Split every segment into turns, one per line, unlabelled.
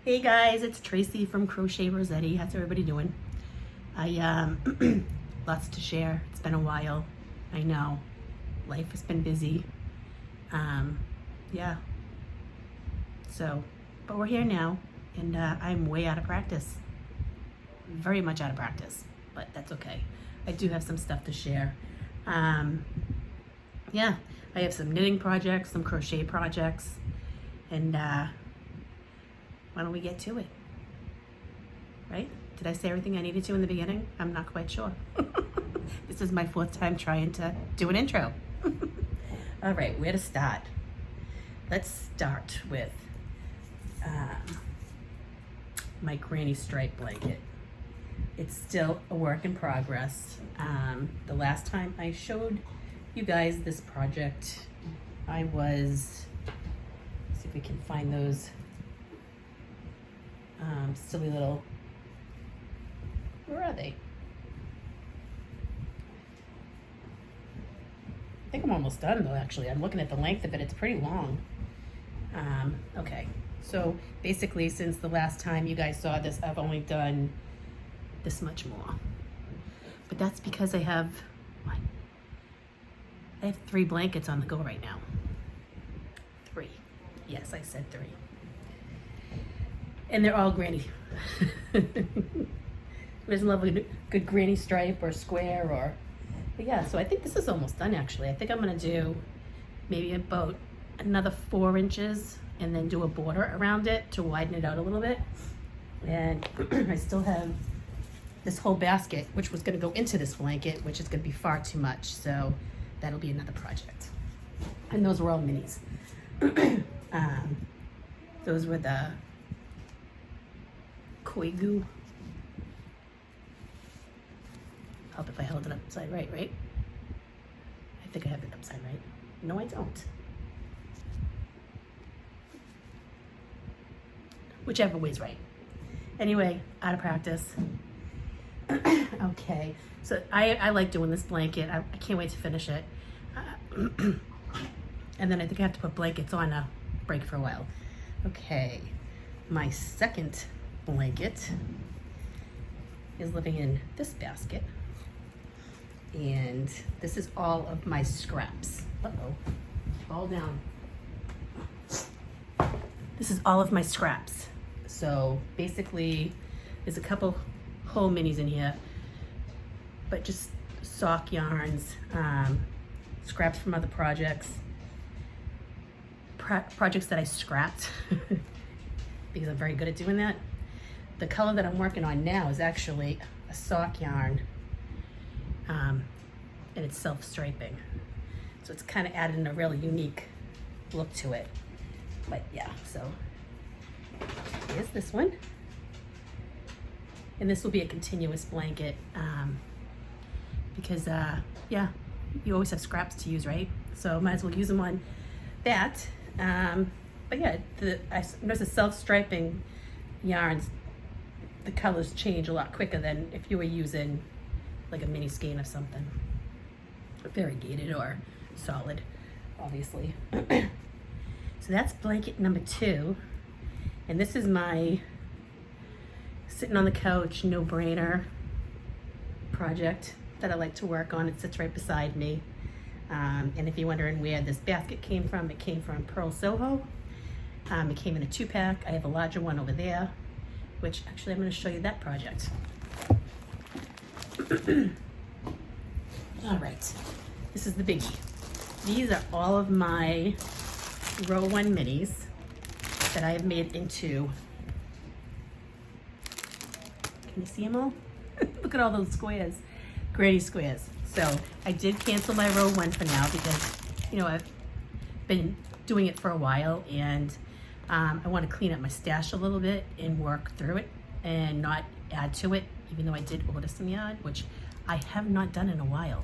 Hey guys, it's Tracy from Crochet Rossetti. How's everybody doing? I lots to share. It's been a while. I know. Life has been busy. Yeah. So, but we're here now, and I'm way out of practice. Very much out of practice, but that's okay. I do have some stuff to share. Yeah, I have some knitting projects, some crochet projects, and why don't we get to it? Right? Did I say everything I needed to in the beginning? I'm not quite sure. This is my 4th time trying to do an intro. All right, where to start? Let's start with my granny stripe blanket. It's still a work in progress. The last time I showed you guys this project, I was, let's see if we can find those silly little, where are they? I think I'm almost done though, actually. I'm looking at the length of it, it's pretty long. Okay, so basically since the last time you guys saw this, I've only done this much more. But that's because I have, what? I have 3 blankets on the go right now. 3. Yes, I said 3. And they're all granny. Who doesn't love a good granny stripe or square or, but yeah, so I think this is almost done actually. I think I'm gonna do maybe about another 4 inches and then do a border around it to widen it out a little bit. And I still have this whole basket, which was gonna go into this blanket, which is gonna be far too much. So that'll be another project. And those were all minis. Those were the koi goo. Help if I held it upside right? I think I have it upside right. No, I don't. Whichever way's right. Anyway, out of practice. Okay, so I like doing this blanket. I can't wait to finish it. And then I think I have to put blankets on a break for a while. Okay, my second blanket is living in this basket. And this is all of my scraps. Uh-oh, fall down. This is all of my scraps. So basically, there's a couple whole minis in here, but just sock yarns, scraps from other projects, projects that I scrapped because I'm very good at doing that. The color that I'm working on now is actually a sock yarn, and it's self-striping. So it's kind of adding a really unique look to it. But yeah, so here's this one. And this will be a continuous blanket because yeah, you always have scraps to use, right? So might as well use them on that. But yeah, I noticed the self-striping yarns, the colors change a lot quicker than if you were using like a mini skein of something. Variegated or solid, obviously. So that's blanket number 2. And this is my sitting on the couch, no-brainer project that I like to work on. It sits right beside me. And if you're wondering where this basket came from, it came from Pearl Soho. It came in a 2-pack. I have a larger one over there, which actually I'm going to show you that project. All right, this is the biggie. These are all of my row 1 minis that I have made into, can you see them all? Look at all those squares, granny squares. So I did cancel my row 1 for now because, you know, I've been doing it for a while and I want to clean up my stash a little bit and work through it and not add to it, even though I did order some yarn, which I have not done in a while.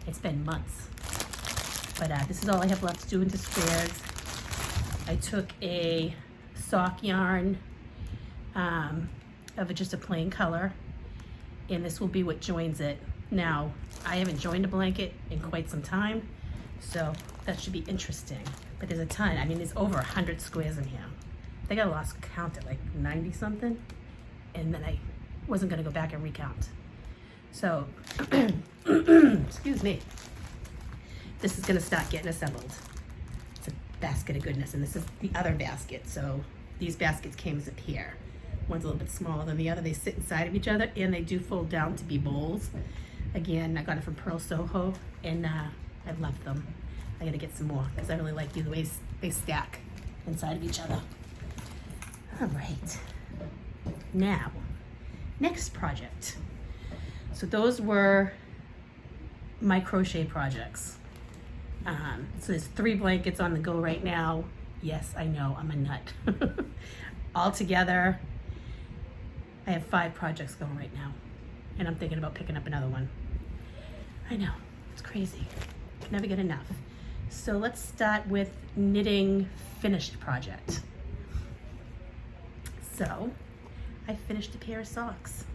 It's been months. But this is all I have left to do into squares. I took a sock yarn of just a plain color, and this will be what joins it. Now, I haven't joined a blanket in quite some time, so that should be interesting. But there's a ton. I mean, there's over 100 squares in here. think I lost count at like 90 something, and then I wasn't gonna go back and recount. So, excuse me. This is gonna start getting assembled. It's a basket of goodness, and this is the other basket. So these baskets came as a pair. One's a little bit smaller than the other. They sit inside of each other, and they do fold down to be bowls. Again, I got it from Pearl Soho, and I love them. I gotta get some more, because I really like the way they stack inside of each other. All right, now, next project. So those were my crochet projects. So there's 3 blankets on the go right now. Yes, I know, I'm a nut. All together, I have 5 projects going right now, and I'm thinking about picking up another one. I know, it's crazy. Can never get enough. So let's start with knitting finished project. So I finished a pair of socks,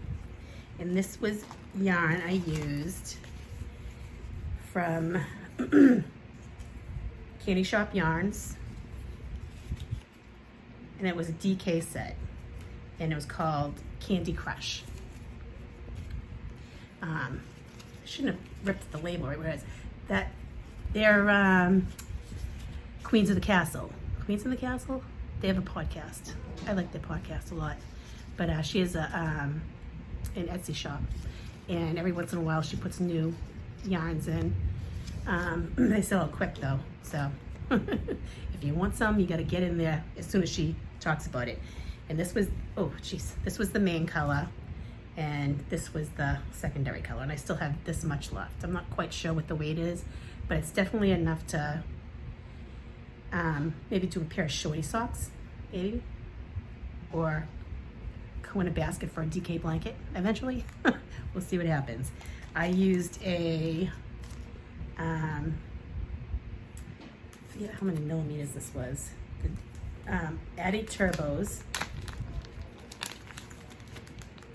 and this was yarn I used from Candy Shop Yarns, and it was a DK set, and it was called Candy Crush. I shouldn't have ripped the label right where it is. That they're Queens of the Castle. Queens of the Castle? They have a podcast. I like their podcast a lot. But she has an Etsy shop, and every once in a while she puts new yarns in. They sell it quick though, so if you want some, you got to get in there as soon as she talks about it. And this was, oh geez, this was the main color, and this was the secondary color, and I still have this much left. I'm not quite sure what the weight is, but it's definitely enough to maybe do a pair of shorty socks, maybe, or go in a basket for a DK blanket eventually. We'll see what happens. I used a I forget how many millimeters this was. The Addy Turbos,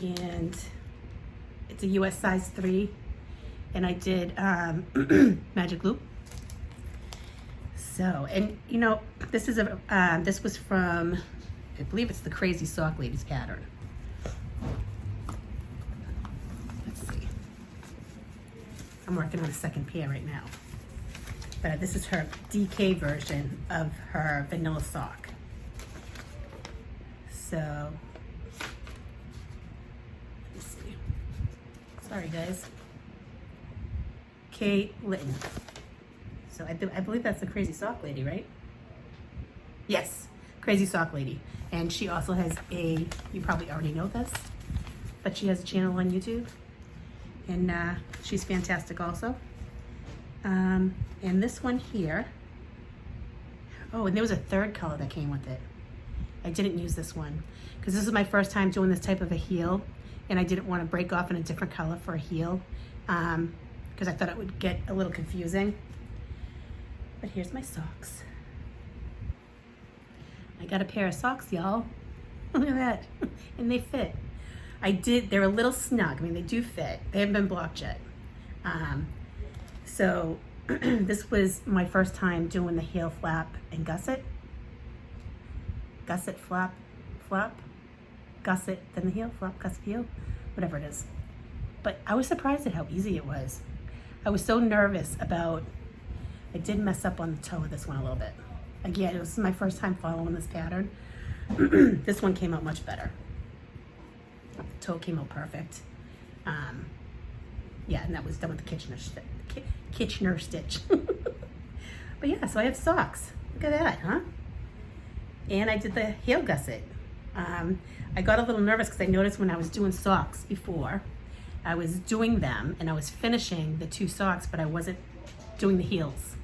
and it's a US size 3, and I did magic loop. So, and you know, this is a this was from, I believe it's the Crazy Sock Ladies pattern. Let's see. I'm working on a second pair right now, but this is her DK version of her vanilla sock. So, let's see. Sorry guys. Kate Litton. So I believe that's the Crazy Sock Lady, right? Yes, Crazy Sock Lady. And she also has a, you probably already know this, but she has a channel on YouTube. And she's fantastic also. And this one here, oh, and there was a third color that came with it. I didn't use this one because this is my first time doing this type of a heel, and I didn't want to break off in a different color for a heel because I thought it would get a little confusing. But here's my socks. I got a pair of socks, y'all. Look at that. And they fit. They're a little snug. I mean, they do fit. They haven't been blocked yet. So this was my first time doing the heel flap and gusset. Gusset, flap, flap, gusset, then the heel, flap, gusset, heel, whatever it is. But I was surprised at how easy it was. I was so nervous about, I did mess up on the toe of this one a little bit. Again, it was my first time following this pattern. This one came out much better. The toe came out perfect. Yeah, and that was done with the Kitchener stitch. But yeah, so I have socks. Look at that, huh? And I did the heel gusset. I got a little nervous because I noticed when I was doing socks before, I was doing them and I was finishing the 2 socks, but I wasn't doing the heels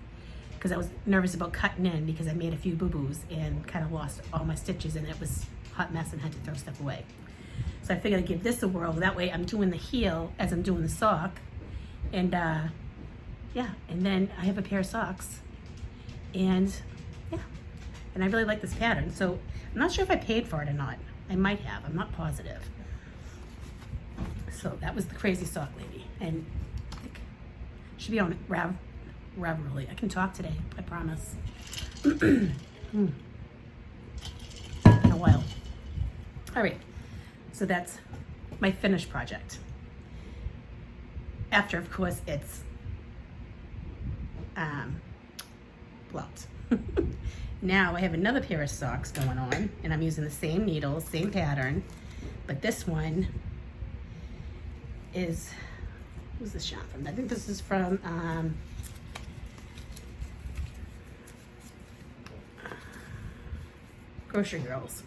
because I was nervous about cutting in because I made a few boo-boos and kind of lost all my stitches, and it was a hot mess and had to throw stuff away. So I figured I'd give this a whirl. That way I'm doing the heel as I'm doing the sock. And yeah, and then I have a pair of socks. And yeah, and I really like this pattern. So I'm not sure if I paid for it or not. I might have, I'm not positive. So that was the Crazy Sock Lady. And I think it should be on Ravelry. I can talk today, I promise. All right, so that's my finished project. After, of course, it's blocked. Now I have another pair of socks going on, and I'm using the same needles, same pattern, but this one is, who's this shop from? I think this is from Grocery Girls.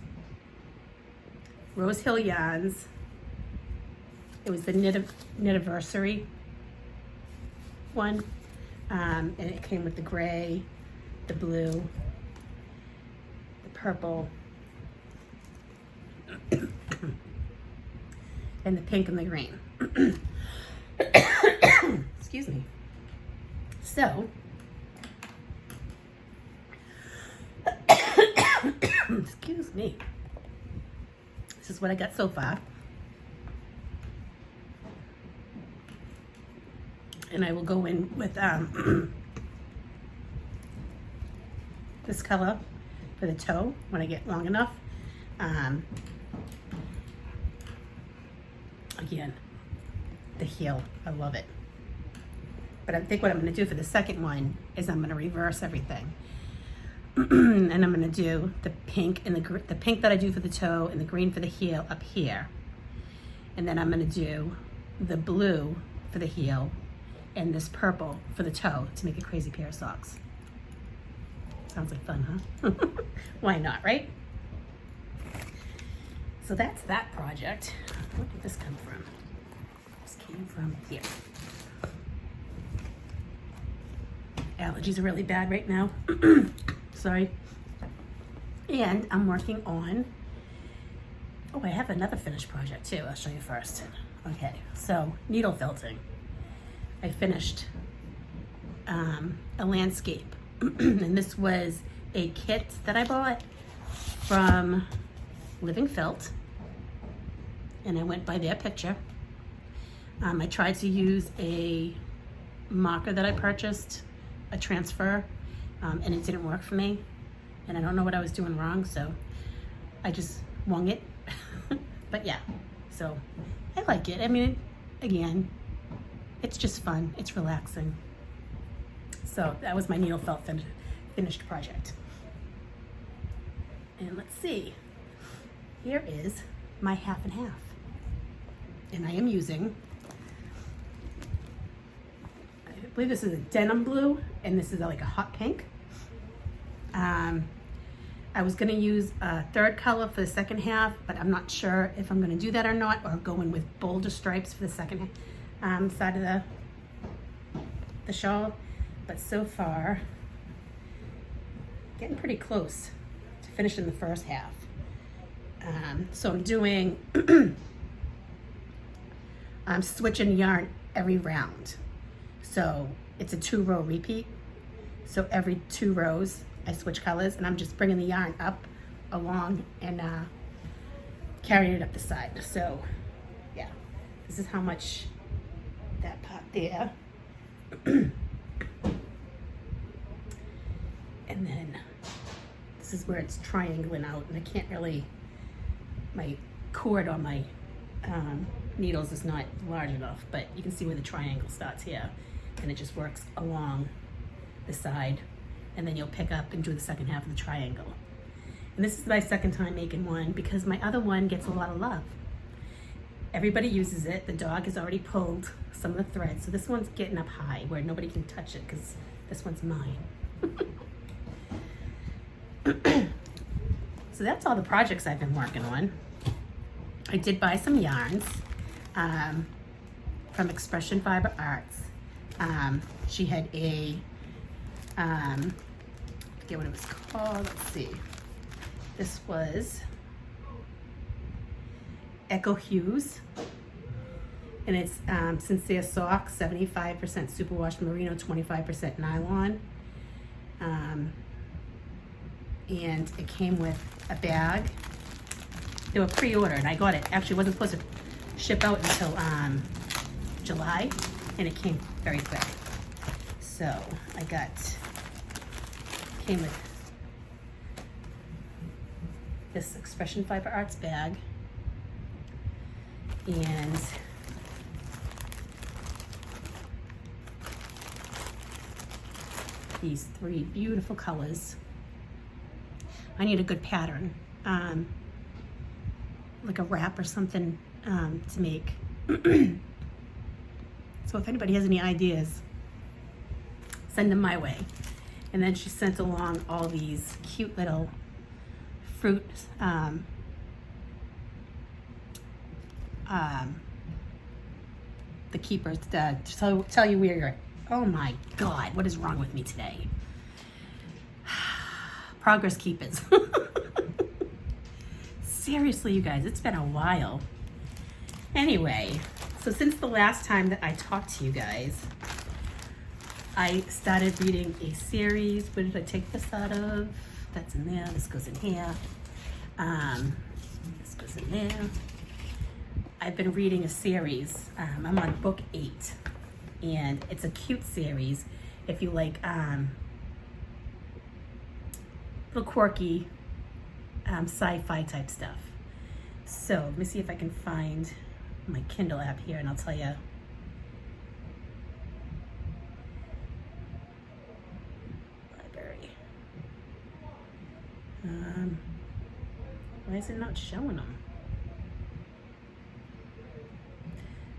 Rose Hill Yarns. It was the Knitiversary one, and it came with the gray, the blue, the purple, and the pink and the green. Excuse me. So, excuse me. This is what I got so far. And I will go in with this color for the toe when I get long enough. Again, the heel, I love it. But I think what I'm going to do for the second one is I'm going to reverse everything. And I'm going to do the pink and the pink that I do for the toe and the green for the heel up here. And then I'm going to do the blue for the heel and this purple for the toe to make a crazy pair of socks. Sounds like fun, huh? Why not, right? So that's that project. Where did this come from? This came from here. Allergies are really bad right now. Sorry. And I'm working on, oh, I have another finished project too. I'll show you first. Okay, so needle felting. I finished a landscape. And this was a kit that I bought from Living Felt. And I went by their picture. I tried to use a marker that I purchased, a transfer, and it didn't work for me. And I don't know what I was doing wrong, so I just wung it. But yeah, so I like it. I mean, again, it's just fun. It's relaxing. So that was my needle felt finished project. And let's see. Here is my half and half. And I am using, I believe this is a denim blue, and this is like a hot pink. I was gonna use a third color for the second half, but I'm not sure if I'm gonna do that or not, or go in with bolder stripes for the second side of the shawl. But so far, getting pretty close to finishing the first half. So I'm doing, I'm switching yarn every round. So it's a 2-row repeat. So every 2 rows, I switch colors, and I'm just bringing the yarn up along and carrying it up the side. So yeah, this is how much that part there. And then this is where it's triangling out, and I can't really, my cord on my needles is not large enough, but you can see where the triangle starts here, and it just works along the side, and then you'll pick up and do the second half of the triangle. And this is my second time making one because my other one gets a lot of love. Everybody uses it. The dog has already pulled some of the threads, so this one's getting up high where nobody can touch it because this one's mine. So that's all the projects I've been working on. I did buy some yarns from Expression Fiber Arts. She had a, I forget what it was called, let's see. This was Echo Hues, and it's Sincere Socks, 75% superwash merino, 25% nylon. And it came with a bag. They were pre-ordered, and I got it. Actually, wasn't supposed to ship out until July, and it came very quick. So I came with this Expression Fiber Arts bag, And these 3 beautiful colors. I need a good pattern, like a wrap or something to make. So if anybody has any ideas, send them my way. And then she sent along all these cute little fruit, the keepers to tell you where you're at. Oh my God, what is wrong with me today? Progress keepers. Seriously, you guys, it's been a while. Anyway, so since the last time that I talked to you guys, I started reading a series. Where did I take this out of? That's in there. This goes in here. This goes in there. I've been reading a series. I'm on book 8, and it's a cute series. If you like little quirky sci-fi type stuff. So let me see if I can find my Kindle app here, and I'll tell you. Library. Why is it not showing them?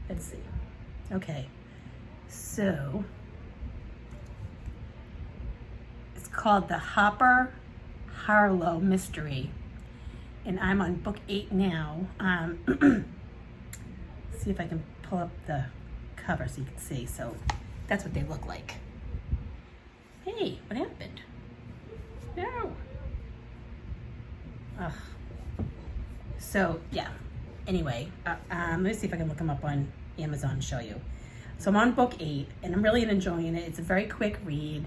Let's see. Okay, so it's called The Hopper Harlow Mystery, and I'm on book 8 now. See if I can pull up the cover so you can see. So that's what they look like. Hey, what happened? No. Ugh. So yeah. Anyway, let me see if I can look them up on Amazon and show you. So I'm on book 8, and I'm really enjoying it. It's a very quick read.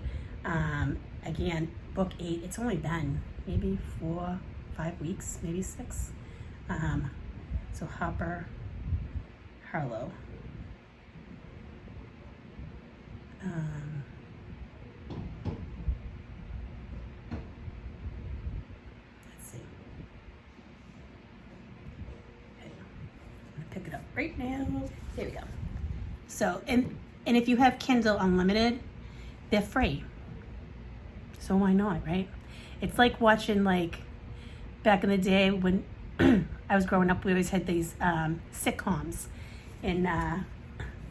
Again, book 8. It's only been maybe 4, 5 weeks, maybe 6. So Hopper Harlow. Let's see. Okay. I'm gonna pick it up right now. There we go. So, and if you have Kindle Unlimited, they're free. So why not, right? It's like watching, like, back in the day when I was growing up, we always had these sitcoms, and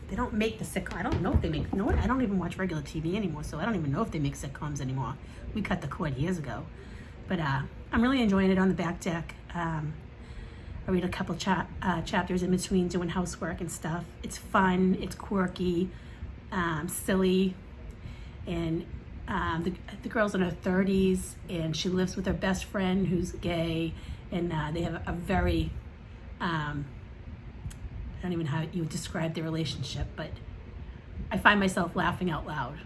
they don't make the sitcom. I don't know if they make. You know what? I don't even watch regular TV anymore, so I don't even know if they make sitcoms anymore. We cut the cord years ago, but I'm really enjoying it on the back deck. I read a couple chapters in between doing housework and stuff. It's fun. It's quirky, silly, and the girl's in her 30s, and she lives with her best friend who's gay, and they have a very, I don't even know how you would describe their relationship, but I find myself laughing out loud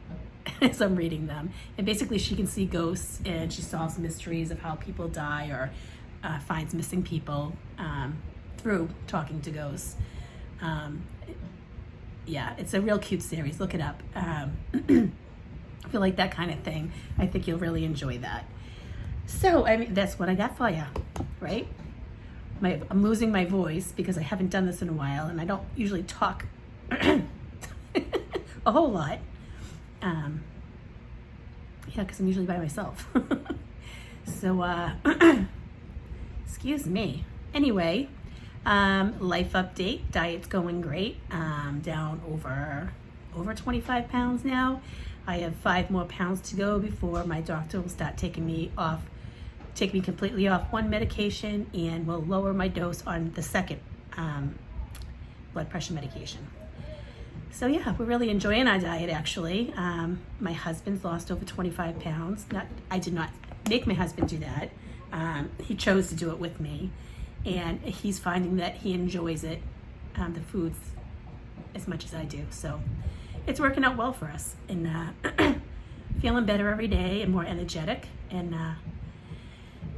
as I'm reading them. And basically she can see ghosts, and she solves mysteries of how people die or finds missing people through talking to ghosts. Yeah, it's a real cute series. Look it up. If you like that kind of thing, I think you'll really enjoy that. So, I mean, that's what I got for you, right? I'm losing my voice because I haven't done this in a while, and I don't usually talk a whole lot. Yeah, because I'm usually by myself. So, excuse me. Anyway, life update. Diet's going great. Down over 25 pounds now. I have 5 more pounds to go before my doctor will start taking me completely off one medication, and will lower my dose on the second blood pressure medication. So yeah, we're really enjoying our diet, actually. My husband's lost over 25 pounds. I did not make my husband do that. He chose to do it with me, and he's finding that he enjoys it, the foods, as much as I do. So it's working out well for us, and feeling better every day and more energetic, and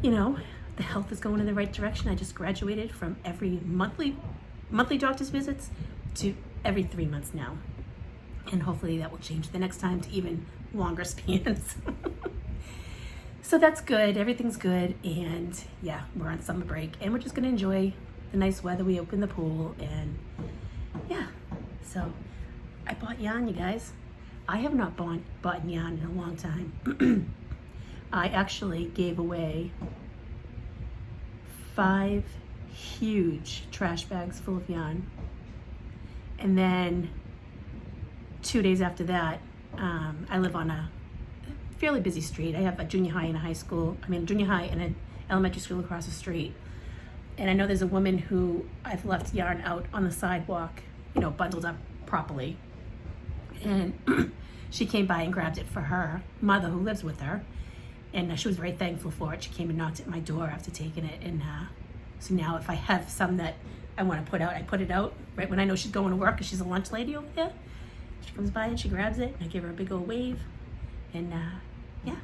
you know, the health is going in the right direction. I just graduated from every monthly doctor's visits to every 3 months now, and hopefully that will change the next time to even longer spans. So that's good. Everything's good, and yeah, we're on summer break, and we're just going to enjoy the nice weather, we opened the pool, and yeah, so I bought yarn, you guys. I have not bought yarn in a long time. I actually gave away 5 huge trash bags full of yarn, and then 2 days after that, I live on a fairly busy street. I have a junior high and a high school, a junior high and an elementary school across the street. And I know there's a woman who I've left yarn out on the sidewalk, you know, bundled up properly. And she came by and grabbed it for her mother who lives with her. And she was very thankful for it. She came and knocked at my door after taking it. And so now if I have some that I want to put out, I put it out right when I know she's going to work, because she's a lunch lady over there. She comes by and she grabs it, and I give her a big old wave. And yeah.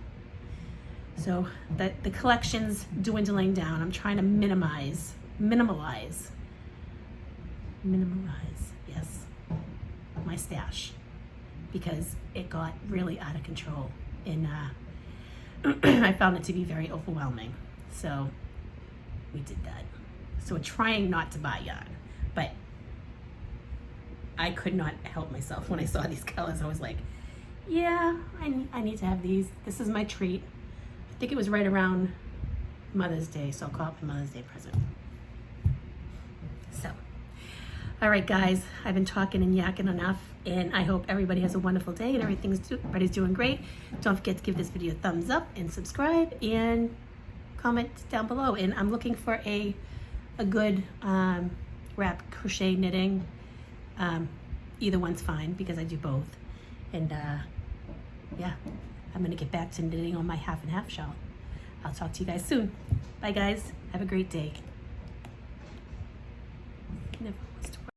So the collection's dwindling down. I'm trying to minimalize, yes, my stash, because it got really out of control, and I found it to be very overwhelming. So we did that. So we're trying not to buy yarn, but I could not help myself when I saw these colors. I was like, yeah, I need to have these. This is my treat. I think it was right around Mother's Day, so I'll call it my Mother's Day present. So, all right, guys, I've been talking and yakking enough, and I hope everybody has a wonderful day and everybody's doing great. Don't forget to give this video a thumbs up and subscribe and comment down below. And I'm looking for a good wrap crochet knitting. Either one's fine, because I do both. And yeah, I'm gonna get back to knitting on my half and half shawl. I'll talk to you guys soon. Bye guys, have a great day. Never wants to